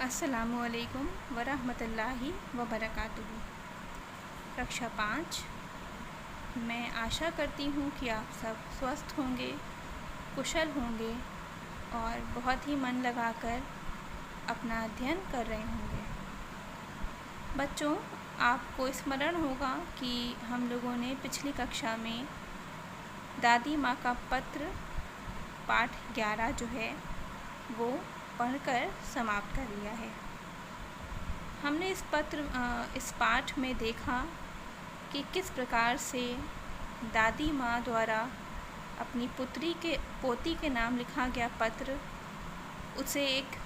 अस्सलामुअलैकुम वरहमतुल्लाहि वबरकातुहू। कक्षा 5। मैं आशा करती हूँ कि आप सब स्वस्थ होंगे, कुशल होंगे और बहुत ही मन लगाकर अपना अध्ययन कर रहे होंगे। बच्चों, आपको स्मरण होगा कि हम लोगों ने पिछली कक्षा में दादी माँ का पत्र पाठ 11 जो है वो पढ़कर समाप्त कर लिया है। हमने इस पाठ में देखा कि किस प्रकार से दादी माँ द्वारा अपनी पोती के नाम लिखा गया पत्र उसे एक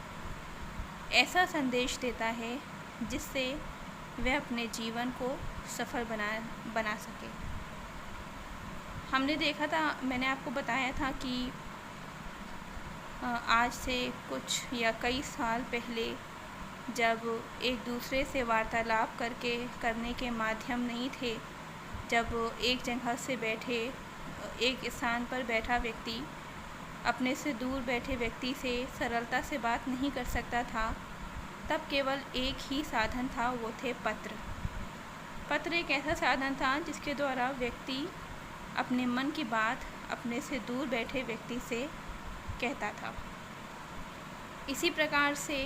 ऐसा संदेश देता है जिससे वह अपने जीवन को सफल बना सके। हमने देखा था, मैंने आपको बताया था कि आज से कुछ या कई साल पहले जब एक दूसरे से वार्तालाप करने के माध्यम नहीं थे, जब एक जगह से एक स्थान पर बैठा व्यक्ति अपने से दूर बैठे व्यक्ति से सरलता से बात नहीं कर सकता था, तब केवल एक ही साधन था, वो थे पत्र। पत्र एक ऐसा साधन था जिसके द्वारा व्यक्ति अपने मन की बात अपने से दूर बैठे व्यक्ति से कहता था। इसी प्रकार से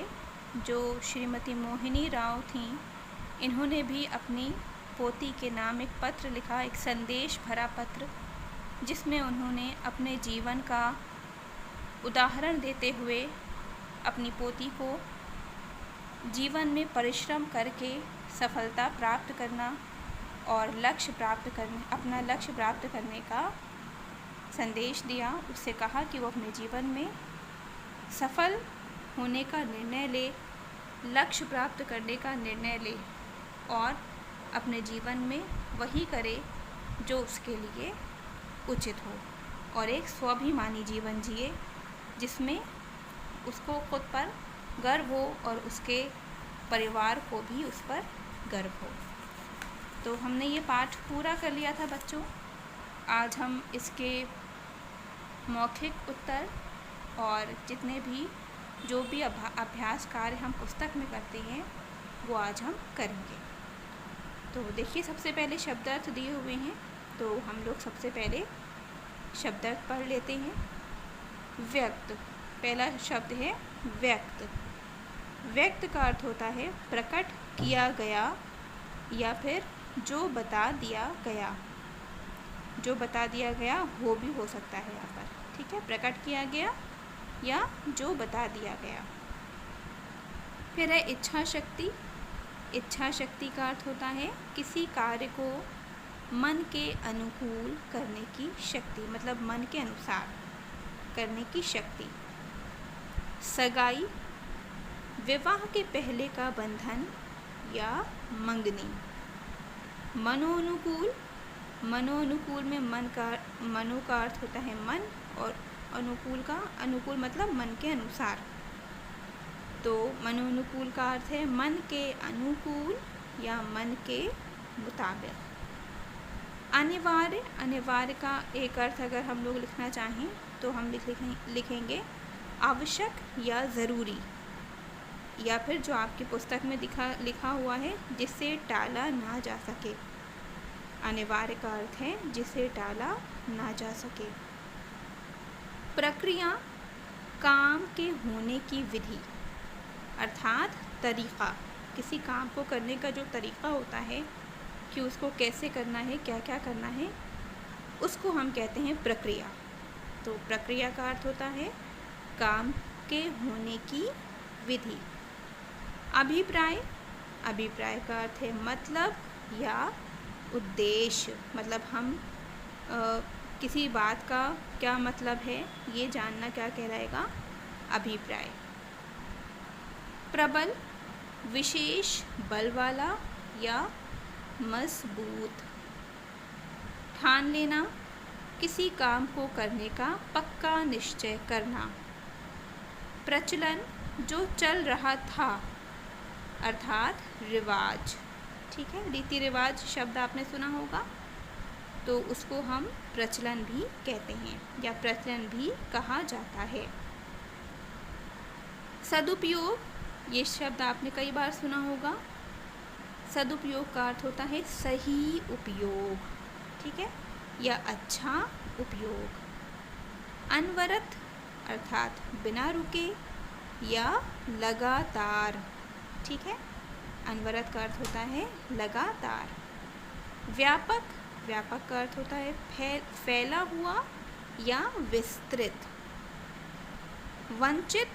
जो श्रीमती मोहिनी राव थीं, इन्होंने भी अपनी पोती के नाम एक पत्र लिखा, एक संदेश भरा पत्र, जिसमें उन्होंने अपने जीवन का उदाहरण देते हुए अपनी पोती को जीवन में परिश्रम करके सफलता प्राप्त करना और अपना लक्ष्य प्राप्त करने का संदेश दिया। उससे कहा कि वो अपने जीवन में सफल होने का निर्णय ले, लक्ष्य प्राप्त करने का निर्णय ले और अपने जीवन में वही करे जो उसके लिए उचित हो और एक स्वाभिमानी जीवन जिए जिसमें उसको खुद पर गर्व हो और उसके परिवार को भी उस पर गर्व हो। तो हमने ये पाठ पूरा कर लिया था बच्चों। आज हम इसके मौखिक उत्तर और जो भी अभ्यास कार्य हम पुस्तक में करते हैं वो आज हम करेंगे। तो देखिए, सबसे पहले शब्दार्थ दिए हुए हैं, तो हम लोग सबसे पहले शब्दार्थ पढ़ लेते हैं। व्यक्त, पहला शब्द है व्यक्त। व्यक्त का अर्थ होता है प्रकट किया गया या फिर जो बता दिया गया। जो बता दिया गया वो भी हो सकता है यहाँ पर, ठीक है। प्रकट किया गया या जो बता दिया गया। फिर है इच्छा शक्ति। इच्छा शक्ति का अर्थ होता है किसी कार्य को मन के अनुकूल करने की शक्ति, मतलब मन के अनुसार करने की शक्ति। सगाई, विवाह के पहले का बंधन या मंगनी। मनोनुकूल, मनोनुकूल में मनो का अर्थ होता है मन और अनुकूल मतलब मन के अनुसार। तो मनोनुकूल का अर्थ है मन के अनुकूल या मन के मुताबिक। अनिवार्य, अनिवार्य का एक अर्थ अगर हम लोग लिखना चाहें तो हम लिखेंगे आवश्यक या ज़रूरी, या फिर जो आपकी पुस्तक में लिखा हुआ है जिसे टाला ना जा सके। अनिवार्य का अर्थ है जिसे टाला ना जा सके। प्रक्रिया, काम के होने की विधि अर्थात तरीक़ा। किसी काम को करने का जो तरीक़ा होता है कि उसको कैसे करना है, क्या क्या करना है, उसको हम कहते हैं प्रक्रिया। तो प्रक्रिया का अर्थ होता है काम के होने की विधि। अभिप्राय, अभिप्राय का अर्थ है मतलब या उद्देश्य, मतलब हम किसी बात का क्या मतलब है ये जानना क्या कहलाएगा, अभिप्राय। प्रबल, विशेष बल वाला या मजबूत। ठान लेना, किसी काम को करने का पक्का निश्चय करना। प्रचलन, जो चल रहा था अर्थात रिवाज, ठीक है। रीति रिवाज शब्द आपने सुना होगा, तो उसको हम प्रचलन भी कहते हैं या प्रचलन भी कहा जाता है। सदुपयोग, ये शब्द आपने कई बार सुना होगा। सदुपयोग का अर्थ होता है सही उपयोग, ठीक है, या अच्छा उपयोग। अनवरत अर्थात बिना रुके या लगातार, ठीक है, अनवरत का अर्थ होता है लगातार। व्यापक, व्यापक का अर्थ होता है फैला हुआ या विस्तृत। वंचित,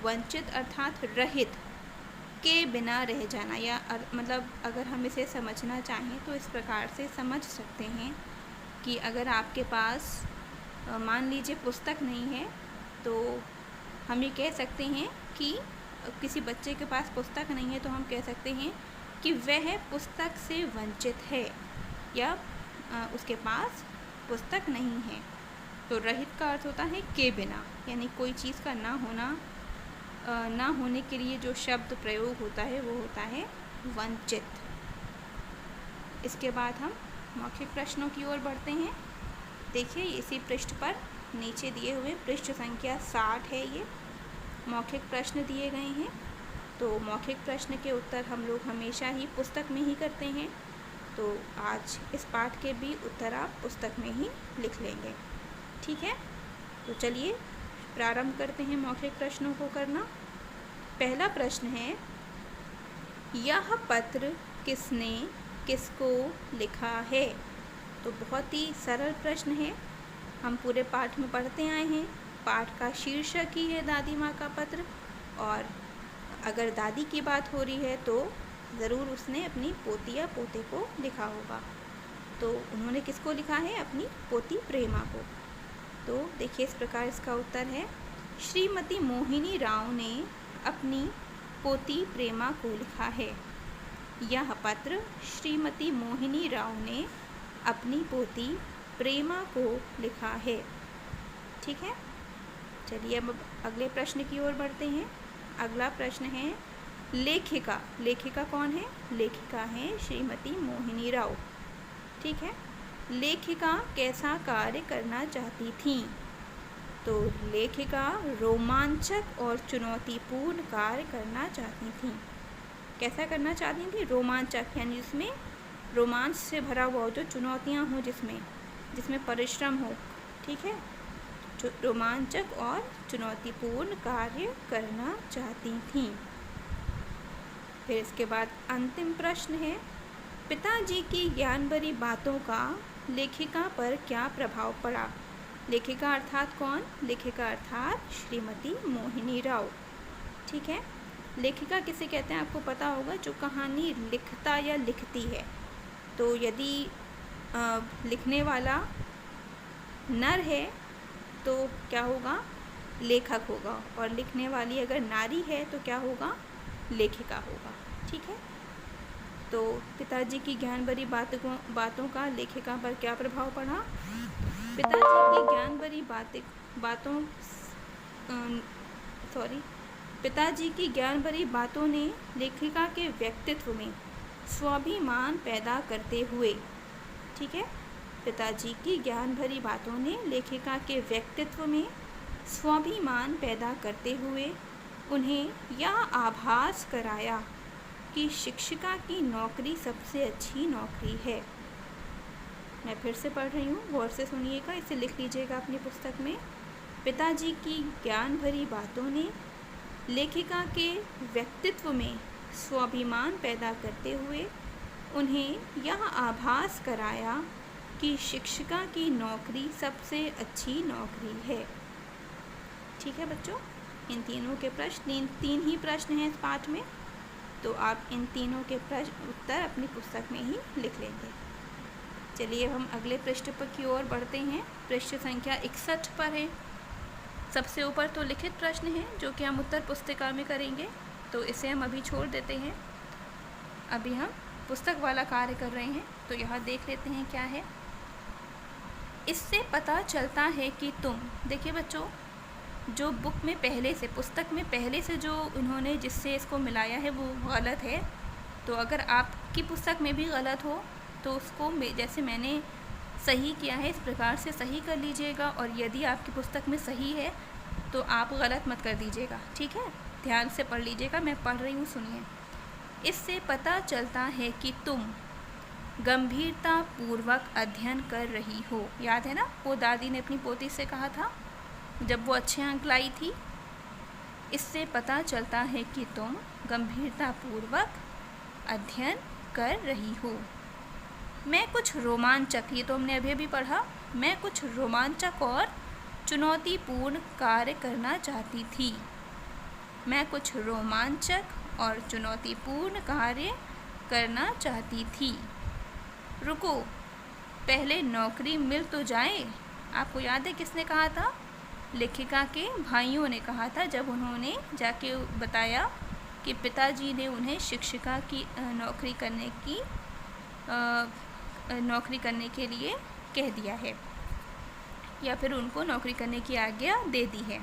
वंचित अर्थात रहित, के बिना रह जाना, या मतलब अगर हम इसे समझना चाहें तो इस प्रकार से समझ सकते हैं कि अगर आपके पास मान लीजिए पुस्तक नहीं है तो हम ये कह सकते हैं कि किसी बच्चे के पास पुस्तक नहीं है तो हम कह सकते हैं कि वह पुस्तक से वंचित है या उसके पास पुस्तक नहीं है। तो रहित का अर्थ होता है के बिना, यानी कोई चीज़ का ना होना, ना होने के लिए जो शब्द प्रयोग होता है वो होता है वंचित। इसके बाद हम मौखिक प्रश्नों की ओर बढ़ते हैं। देखिए इसी पृष्ठ पर नीचे दिए हुए पृष्ठ संख्या 60 है, ये मौखिक प्रश्न दिए गए हैं। तो मौखिक प्रश्न के उत्तर हम लोग हमेशा ही पुस्तक में ही करते हैं, तो आज इस पाठ के भी उत्तर आप पुस्तक में ही लिख लेंगे, ठीक है। तो चलिए प्रारंभ करते हैं मौखिक प्रश्नों को करना। पहला प्रश्न है, यह पत्र किसने किसको लिखा है? तो बहुत ही सरल प्रश्न है, हम पूरे पाठ में पढ़ते आए हैं। पाठ का शीर्षक ही है दादी माँ का पत्र, और अगर दादी की बात हो रही है तो ज़रूर उसने अपनी पोती या पोते को लिखा होगा। तो उन्होंने किसको लिखा है? अपनी पोती प्रेमा को। तो देखिए इस प्रकार इसका उत्तर है, श्रीमती मोहिनी राव ने अपनी पोती प्रेमा को लिखा है। यह पत्र श्रीमती मोहिनी राव ने अपनी पोती प्रेमा को लिखा है, ठीक है। चलिए अब अगले प्रश्न की ओर बढ़ते हैं। अगला प्रश्न है, लेखिका, लेखिका कौन है? लेखिका है श्रीमती मोहिनी राव, ठीक है। लेखिका कैसा कार्य करना चाहती थीं? तो लेखिका रोमांचक और चुनौतीपूर्ण कार्य करना चाहती थीं। कैसा करना चाहती थी? रोमांचक, यानी जिसमें रोमांच से भरा हुआ हो, जो चुनौतियाँ हों, जिसमें परिश्रम हो, ठीक है। रोमांचक और चुनौतीपूर्ण कार्य करना चाहती थीं। फिर इसके बाद अंतिम प्रश्न है, पिताजी की ज्ञान भरी बातों का लेखिका पर क्या प्रभाव पड़ा? लेखिका अर्थात कौन? लेखिका अर्थात श्रीमती मोहिनी राव, ठीक है। लेखिका किसे कहते हैं आपको पता होगा, जो कहानी लिखता या लिखती है। तो यदि लिखने वाला नर है तो क्या होगा? लेखक होगा, और लिखने वाली अगर नारी है तो क्या होगा? लेखिका होगा, ठीक है। तो पिताजी की ज्ञान भरी बातों का लेखिका पर क्या प्रभाव पड़ा? पिताजी की ज्ञान भरी बातों ने लेखिका के व्यक्तित्व में स्वाभिमान पैदा करते हुए, ठीक है। पिताजी की ज्ञान भरी बातों ने लेखिका के व्यक्तित्व में स्वाभिमान पैदा करते हुए उन्हें यह आभास कराया कि शिक्षिका की नौकरी सबसे अच्छी नौकरी है। मैं फिर से पढ़ रही हूँ, गौर से सुनिएगा, इसे लिख लीजिएगा अपनी पुस्तक में। पिताजी की ज्ञान भरी बातों ने लेखिका के व्यक्तित्व में स्वाभिमान पैदा करते हुए उन्हें यह आभास कराया कि शिक्षिका की नौकरी सबसे अच्छी नौकरी है, ठीक है बच्चों। इन तीनों के प्रश्न, तीन ही प्रश्न हैं इस पाठ में, तो आप इन तीनों के प्रश्न उत्तर अपनी पुस्तक में ही लिख लेंगे। चलिए हम अगले पृष्ठ पर की ओर बढ़ते हैं। पृष्ठ संख्या 61 पर है। सबसे ऊपर तो लिखित प्रश्न है जो कि हम उत्तर पुस्तिका में करेंगे, तो इसे हम अभी छोड़ देते हैं। अभी हम पुस्तक वाला कार्य कर रहे हैं, तो यहाँ देख लेते हैं क्या है। इससे पता चलता है कि तुम, देखिए बच्चों, जो बुक में पहले से, पुस्तक में पहले से जो उन्होंने जिससे इसको मिलाया है वो गलत है। तो अगर आपकी पुस्तक में भी गलत हो तो उसको जैसे मैंने सही किया है इस प्रकार से सही कर लीजिएगा, और यदि आपकी पुस्तक में सही है तो आप गलत मत कर दीजिएगा, ठीक है। ध्यान से पढ़ लीजिएगा, मैं पढ़ रही हूँ, सुनिए। इससे पता चलता है कि तुम गंभीरता पूर्वक अध्ययन कर रही हो। याद है ना, वो दादी ने अपनी पोती से कहा था जब वो अच्छे अंक लाई थी। इससे पता चलता है कि तुम गंभीरता पूर्वक अध्ययन कर रही हो। मैं कुछ रोमांचक, ये तो हमने अभी अभी पढ़ा, मैं कुछ रोमांचक और चुनौतीपूर्ण कार्य करना चाहती थी। मैं कुछ रोमांचक और चुनौतीपूर्ण कार्य करना चाहती थी। रुको, पहले नौकरी मिल तो जाए। आपको याद है किसने कहा था? लेखिका के भाइयों ने कहा था, जब उन्होंने जाके बताया कि पिताजी ने उन्हें शिक्षिका की नौकरी करने के लिए कह दिया है, या फिर उनको नौकरी करने की आज्ञा दे दी है।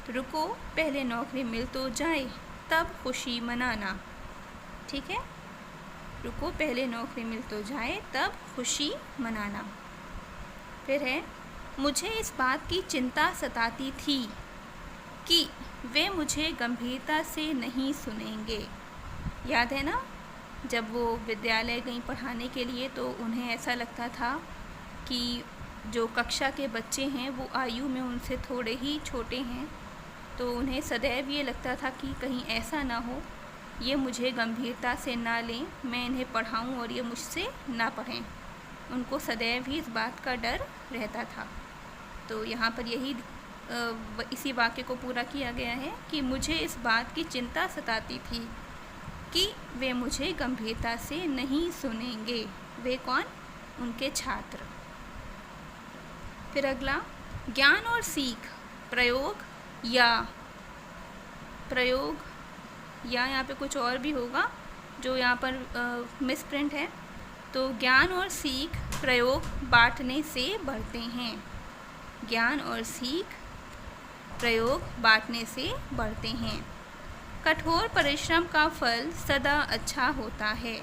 तो रुको, पहले नौकरी मिल तो जाए तब खुशी मनाना। ठीक है, रुको, पहले नौकरी मिल तो जाए तब खुशी मनाना। फिर है, मुझे इस बात की चिंता सताती थी कि वे मुझे गंभीरता से नहीं सुनेंगे। याद है ना, जब वो विद्यालय गईं पढ़ाने के लिए तो उन्हें ऐसा लगता था कि जो कक्षा के बच्चे हैं वो आयु में उनसे थोड़े ही छोटे हैं, तो उन्हें सदैव ये लगता था कि कहीं ऐसा ना हो ये मुझे गंभीरता से ना लें, मैं इन्हें पढ़ाऊं और ये मुझसे ना पढ़ें। उनको सदैव ही इस बात का डर रहता था। तो यहाँ पर यही इसी वाक्य को पूरा किया गया है कि मुझे इस बात की चिंता सताती थी कि वे मुझे गंभीरता से नहीं सुनेंगे। वे कौन? उनके छात्र। फिर अगला, ज्ञान और सीख, प्रयोग या यहाँ पे कुछ और भी होगा जो यहाँ पर मिसप्रिंट है। तो ज्ञान और सीख प्रयोग बांटने से बढ़ते हैं। ज्ञान और सीख प्रयोग बांटने से बढ़ते हैं। कठोर परिश्रम का फल सदा अच्छा होता है।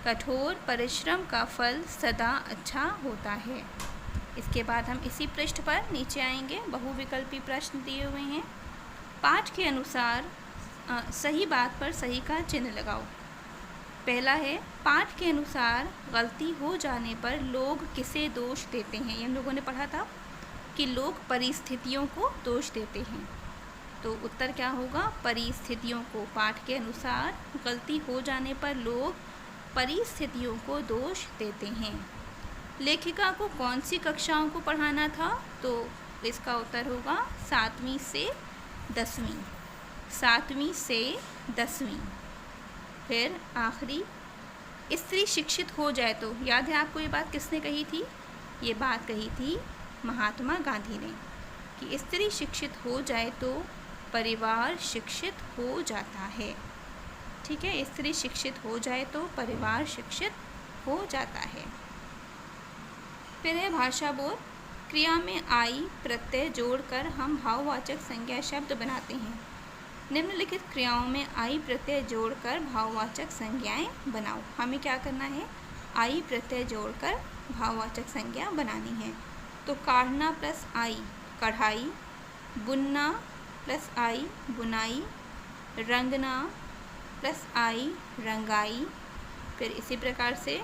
कठोर परिश्रम का फल सदा अच्छा होता है। इसके बाद हम इसी पृष्ठ पर नीचे आएंगे, बहुविकल्पी प्रश्न दिए हुए हैं। पाठ के अनुसार सही बात पर सही का चिन्ह लगाओ। पहला है, पाठ के अनुसार गलती हो जाने पर लोग किसे दोष देते हैं? ये हम लोगों ने पढ़ा था कि लोग परिस्थितियों को दोष देते हैं। तो उत्तर क्या होगा? परिस्थितियों को। पाठ के अनुसार गलती हो जाने पर लोग परिस्थितियों को दोष देते हैं। लेखिका को कौन सी कक्षाओं को पढ़ाना था? तो इसका उत्तर होगा 7वीं से 10वीं। 7वीं से 10वीं। फिर आखिरी, स्त्री शिक्षित हो जाए तो, याद है आपको ये बात किसने कही थी? ये बात कही थी महात्मा गांधी ने कि स्त्री शिक्षित हो जाए तो परिवार शिक्षित हो जाता है। ठीक है, स्त्री शिक्षित हो जाए तो परिवार शिक्षित हो जाता है। फिर है भाषा बोध, क्रिया में आई प्रत्यय जोड़कर हम भाववाचक संज्ञा शब्द बनाते हैं। निम्नलिखित क्रियाओं में आई प्रत्यय जोड़कर भाववाचक संज्ञाएं बनाओ। हमें क्या करना है? आई प्रत्यय जोड़कर भाववाचक संज्ञा बनानी है। तो काढ़ना प्लस आई कढ़ाई, बुनना प्लस आई बुनाई, रंगना प्लस आई रंगाई। फिर इसी प्रकार से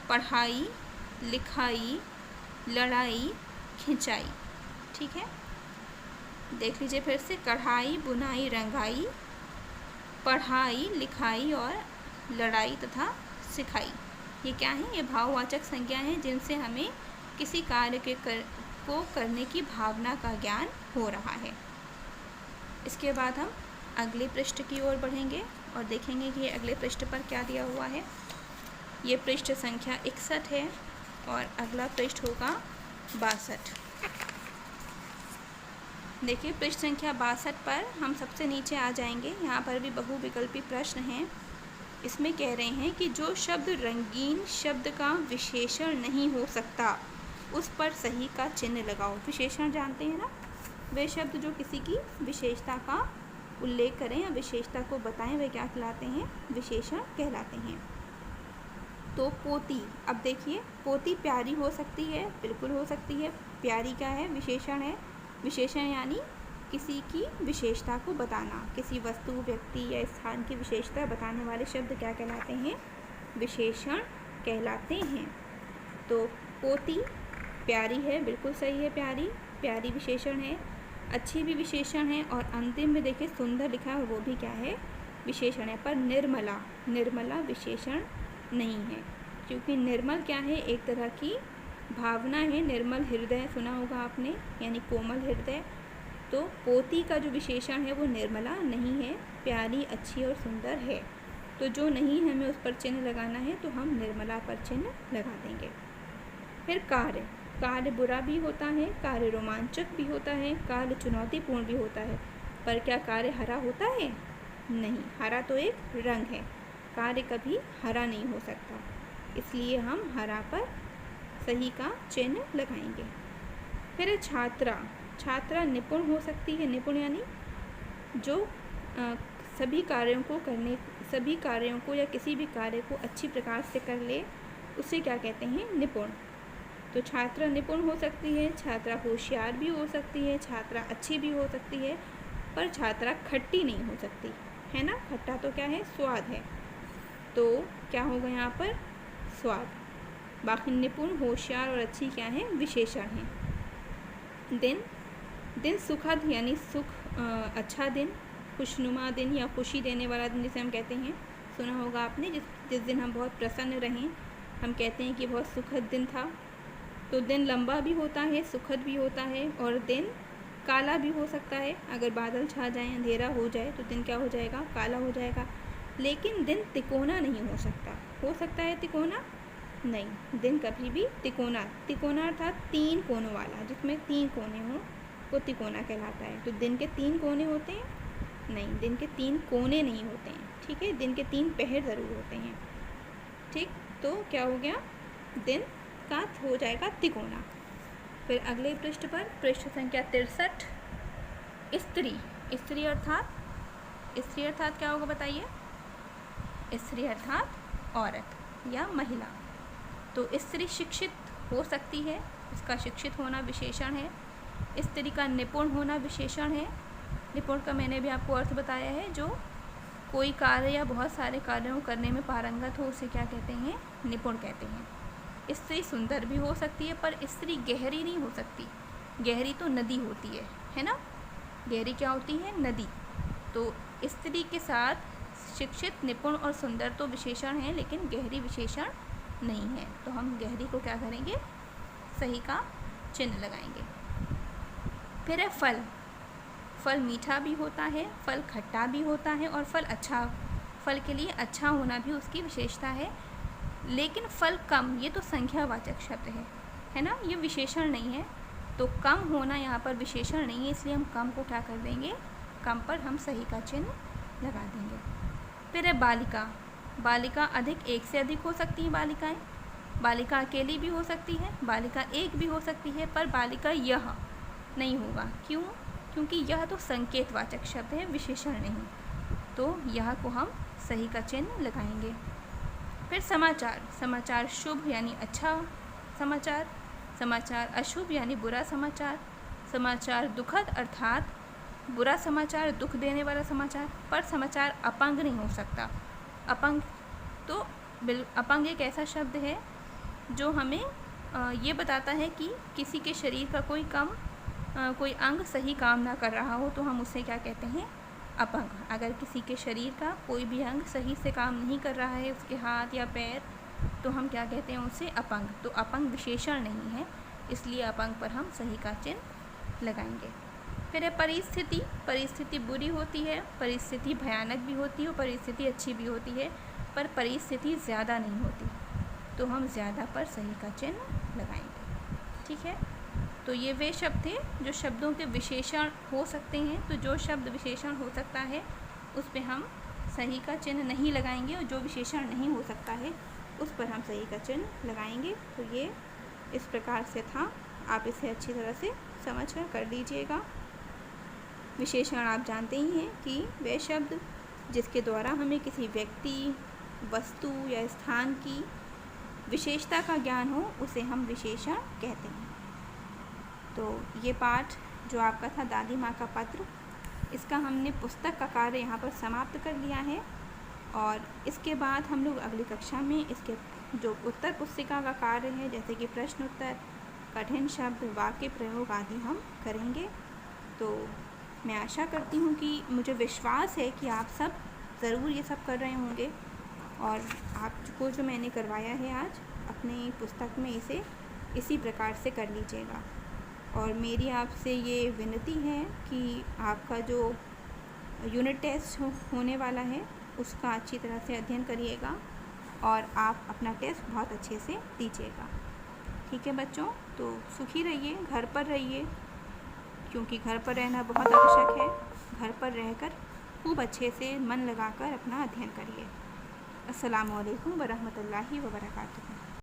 पढ़ाई, लिखाई, लड़ाई, खिंचाई। ठीक है, देख लीजिए फिर से, कढ़ाई, बुनाई, रंगाई, पढ़ाई, लिखाई और लड़ाई तथा सिखाई। ये क्या है? ये भाववाचक संज्ञा हैं जिनसे हमें किसी कार्य को करने की भावना का ज्ञान हो रहा है। इसके बाद हम अगले पृष्ठ की ओर बढ़ेंगे और देखेंगे कि अगले पृष्ठ पर क्या दिया हुआ है। ये पृष्ठ संख्या 61 है और अगला पृष्ठ होगा 62। देखिए, पृष्ठ संख्या 62 पर हम सबसे नीचे आ जाएंगे। यहाँ पर भी बहुविकल्पी प्रश्न हैं। इसमें कह रहे हैं कि जो शब्द रंगीन शब्द का विशेषण नहीं हो सकता उस पर सही का चिन्ह लगाओ। विशेषण जानते हैं ना, वे शब्द जो किसी की विशेषता का उल्लेख करें या विशेषता को बताएं, वे क्या कहलाते हैं? विशेषण कहलाते हैं। तो पोती, अब देखिए, पोती प्यारी हो सकती है, बिल्कुल हो सकती है। प्यारी क्या है? विशेषण है। विशेषण यानी किसी की विशेषता को बताना, किसी वस्तु, व्यक्ति या स्थान की विशेषता बताने वाले शब्द क्या कहलाते हैं? विशेषण कहलाते हैं। तो पोती प्यारी है, बिल्कुल सही है, प्यारी, प्यारी विशेषण है। अच्छी भी विशेषण है। और अंतिम में देखिए सुंदर लिखा है, वो भी क्या है? विशेषण है। पर निर्मला, निर्मला विशेषण नहीं है, क्योंकि निर्मल क्या है? एक तरह की भावना है। निर्मल हृदय सुना होगा आपने, यानी कोमल हृदय। तो पोती का जो विशेषण है वो निर्मला नहीं है, प्यारी, अच्छी और सुंदर है। तो जो नहीं है हमें उस पर चिन्ह लगाना है, तो हम निर्मला पर चिन्ह लगा देंगे। फिर कार्य, कार्य बुरा भी होता है, कार्य रोमांचक भी होता है, कार्य चुनौतीपूर्ण भी होता है। पर क्या कार्य हरा होता है? नहीं, हरा तो एक रंग है, कार्य कभी हरा नहीं हो सकता। इसलिए हम हरा पर सही का चिन्ह लगाएंगे। फिर छात्रा, छात्रा निपुण हो सकती है। निपुण यानी जो सभी कार्यों को या किसी भी कार्य को अच्छी प्रकार से कर ले, उसे क्या कहते हैं? निपुण। तो छात्रा निपुण हो सकती है, छात्रा होशियार भी हो सकती है, छात्रा अच्छी भी हो सकती है, पर छात्रा खट्टी नहीं हो सकती, है ना। खट्टा तो क्या है? स्वाद है। तो क्या होगा यहाँ पर? स्वाद। बाकी निपुण, होशियार और अच्छी क्या है? विशेषण हैं। दिन, दिन सुखद यानी अच्छा दिन, खुशनुमा दिन या खुशी देने वाला दिन जिसे हम कहते हैं, सुना होगा आपने। जिस दिन हम बहुत प्रसन्न रहें, हम कहते हैं कि बहुत सुखद दिन था। तो दिन लंबा भी होता है, सुखद भी होता है, और दिन काला भी हो सकता है। अगर बादल छा जाए, अंधेरा हो जाए, तो दिन क्या हो जाएगा? काला हो जाएगा। लेकिन दिन तिकोना नहीं हो सकता। हो सकता है तिकोना? नहीं, दिन कभी भी तिकोना, तिकोना अर्थात 3 कोनों वाला, जिसमें 3 कोने हों, वो तिकोना कहलाता है। तो दिन के 3 कोने होते हैं? नहीं, दिन के 3 कोने नहीं होते हैं, ठीक है। दिन के 3 पहर ज़रूर होते हैं, ठीक। तो क्या हो गया? दिन का हो जाएगा तिकोना। फिर अगले पृष्ठ पर, पृष्ठ संख्या 63, स्त्री, स्त्री अर्थात क्या होगा बताइए? स्त्री अर्थात औरत या महिला। तो स्त्री शिक्षित हो सकती है, इसका शिक्षित होना विशेषण है। स्त्री का निपुण होना विशेषण है। निपुण का मैंने भी आपको अर्थ बताया है, जो कोई कार्य या बहुत सारे कार्यों करने में पारंगत हो, उसे क्या कहते हैं? निपुण कहते हैं। स्त्री सुंदर भी हो सकती है, पर स्त्री गहरी नहीं हो सकती। गहरी तो नदी होती है ना। गहरी क्या होती है? नदी। तो स्त्री के साथ शिक्षित, निपुण और सुंदर तो विशेषण हैं, लेकिन गहरी विशेषण नहीं है। तो हम गहरी को क्या करेंगे? सही का चिन्ह लगाएंगे। फिर है फल, फल मीठा भी होता है, फल खट्टा भी होता है, और फल के लिए अच्छा होना भी उसकी विशेषता है। लेकिन फल कम, ये तो संख्यावाचक शब्द है ना, ये विशेषण नहीं है। तो कम होना यहाँ पर विशेषण नहीं है, इसलिए हम कम को क्या कर देंगे? कम पर हम सही का चिन्ह लगा देंगे। फिर है बालिका, बालिका अधिक, एक से अधिक हो सकती हैं बालिकाएं। बालिका अकेली भी हो सकती है, बालिका एक भी हो सकती है, पर बालिका यह नहीं होगा। क्यों? क्योंकि यह तो संकेतवाचक शब्द है, विशेषण नहीं। तो यह को हम सही का चिन्ह लगाएंगे। फिर समाचार, समाचार शुभ यानी अच्छा समाचार, समाचार अशुभ यानी बुरा समाचार, समाचार दुखद अर्थात बुरा समाचार, दुख देने वाला समाचार। पर समाचार अपंग नहीं हो सकता। अपंग तो अपंग एक ऐसा शब्द है जो हमें ये बताता है कि किसी के शरीर का कोई अंग सही काम ना कर रहा हो, तो हम उसे क्या कहते हैं? अपंग। अगर किसी के शरीर का कोई भी अंग सही से काम नहीं कर रहा है, उसके हाथ या पैर, तो हम क्या कहते हैं? उसे अपंग। तो अपंग विशेषण नहीं है, इसलिए अपंग पर हम सही का चिन्ह लगाएंगे। फिर है परिस्थिति, परिस्थिति बुरी होती है, परिस्थिति भयानक भी होती है और परिस्थिति अच्छी भी होती है, पर परिस्थिति ज़्यादा नहीं होती, तो हम ज़्यादा पर सही का चिन्ह लगाएंगे, ठीक है। तो ये वे शब्द थे जो शब्दों के विशेषण हो सकते हैं। तो जो शब्द विशेषण हो सकता है उस पर हम सही का चिन्ह नहीं लगाएंगे, और जो विशेषण नहीं हो सकता है उस पर हम सही का चिन्ह लगाएंगे। तो ये इस प्रकार से था, आप इसे अच्छी तरह से समझ कर लीजिएगा। विशेषण आप जानते ही हैं कि वे शब्द जिसके द्वारा हमें किसी व्यक्ति, वस्तु या स्थान की विशेषता का ज्ञान हो, उसे हम विशेषण कहते हैं। तो ये पाठ जो आपका था दादी माँ का पत्र, इसका हमने पुस्तक का कार्य यहाँ पर समाप्त कर लिया है। और इसके बाद हम लोग अगली कक्षा में इसके जो उत्तर पुस्तिका का कार्य है, जैसे कि प्रश्न उत्तर, कठिन शब्द, वाक्य प्रयोग आदि हम करेंगे। तो मैं आशा करती हूँ कि मुझे विश्वास है कि आप सब ज़रूर ये सब कर रहे होंगे और आपको जो मैंने करवाया है आज अपनी पुस्तक में इसे इसी प्रकार से कर लीजिएगा। और मेरी आपसे ये विनती है कि आपका जो यूनिट टेस्ट होने वाला है उसका अच्छी तरह से अध्ययन करिएगा और आप अपना टेस्ट बहुत अच्छे से दीजिएगा। ठीक है बच्चों, तो सुखी रहिए, घर पर रहिए, क्योंकि घर पर रहना बहुत आवश्यक है। घर पर रहकर खूब अच्छे से मन लगाकर अपना अध्ययन करिए। अस्सलामु अलैकुम वरहमतुल्लाहि वबरकातुहू।